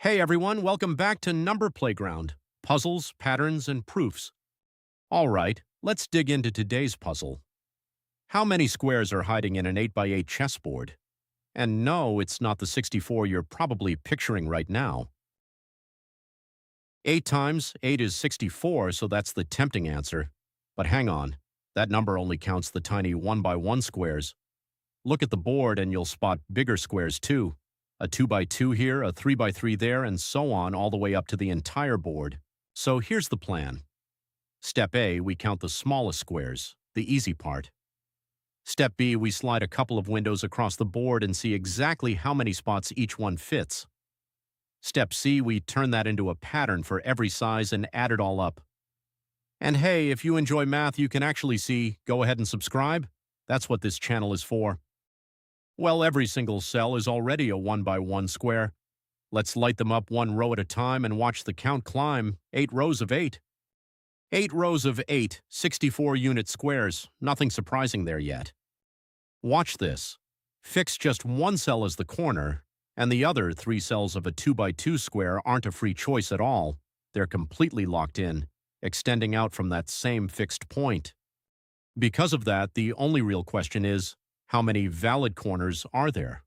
Hey everyone, welcome back to Number Playground. Puzzles, patterns, and proofs. All right, let's dig into today's puzzle. How many squares are hiding in an 8x8 chessboard? And no, it's not the 64 you're probably picturing right now. 8 times 8 is 64, so that's the tempting answer. But hang on, that number only counts the tiny 1x1 squares. Look at the board and you'll spot bigger squares too. A 2x2 here, a 3x3 there, and so on all the way up to the entire board. So here's the plan. Step A, we count the smallest squares, the easy part. Step B, we slide a couple of windows across the board and see exactly how many spots each one fits. Step C, we turn that into a pattern for every size and add it all up. And hey, if you enjoy math you can actually see, go ahead and subscribe. That's what this channel is for. Well, every single cell is already a 1x1 square. Let's light them up one row at a time and watch the count climb. 8 rows of 8. 8 rows of 8, 64-unit squares. Nothing surprising there yet. Watch this. Fix just one cell as the corner, and the other 3 cells of a 2x2 square aren't a free choice at all. They're completely locked in, extending out from that same fixed point. Because of that, the only real question is, how many valid corners are there?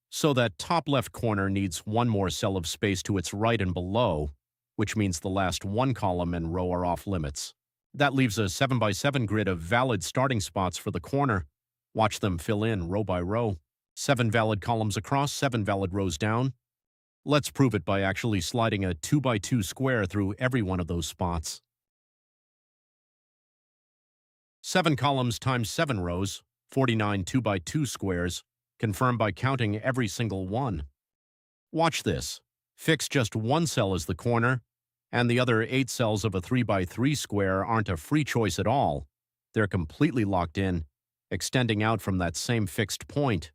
So that top left corner needs one more cell of space to its right and below, which means the last one column and row are off limits. That leaves a 7x7 grid of valid starting spots for the corner. Watch them fill in row by row. 7 valid columns across, 7 valid rows down. Let's prove it by actually sliding a 2x2 square through every one of those spots. 7 columns times 7 rows, 49 2x2 squares, confirmed by counting every single one. Watch this. Fix just one cell as the corner, and the other 8 cells of a 3x3 square aren't a free choice at all. They're completely locked in, extending out from that same fixed point.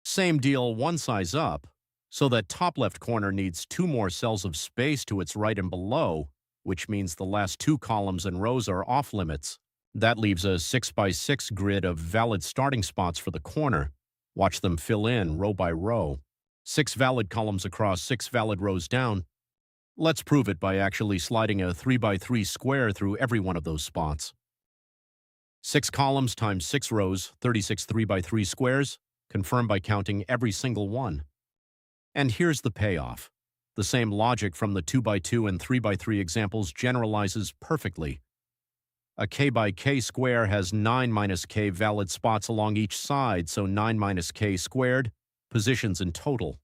Same deal one size up, so that top left corner needs 2 more cells of space to its right and below, which means the last 2 columns and rows are off limits. That leaves a 6x6 grid of valid starting spots for the corner. Watch them fill in row by row. 6 valid columns across, 6 valid rows down. Let's prove it by actually sliding a 3x3 square through every one of those spots. 6 columns times 6 rows, 36 3x3 squares, confirmed by counting every single one. And here's the payoff. The same logic from the 2x2 and 3x3 examples generalizes perfectly. A k by k square has 9 minus k valid spots along each side, so 9 minus k squared, positions in total.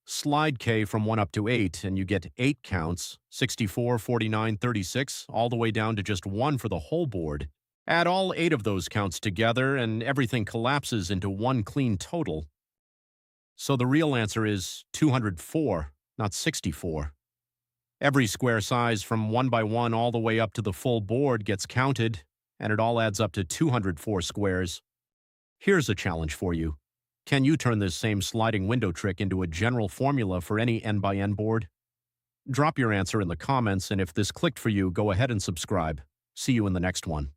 Slide k from 1 up to 8, and you get 8 counts, 64, 49, 36, all the way down to just 1 for the whole board. Add all 8 of those counts together, and everything collapses into one clean total. So the real answer is 204, not 64. Every square size from 1x1 all the way up to the full board gets counted, and it all adds up to 204 squares. Here's a challenge for you. Can you turn this same sliding window trick into a general formula for any n-by-n board? Drop your answer in the comments, and if this clicked for you, go ahead and subscribe. See you in the next one.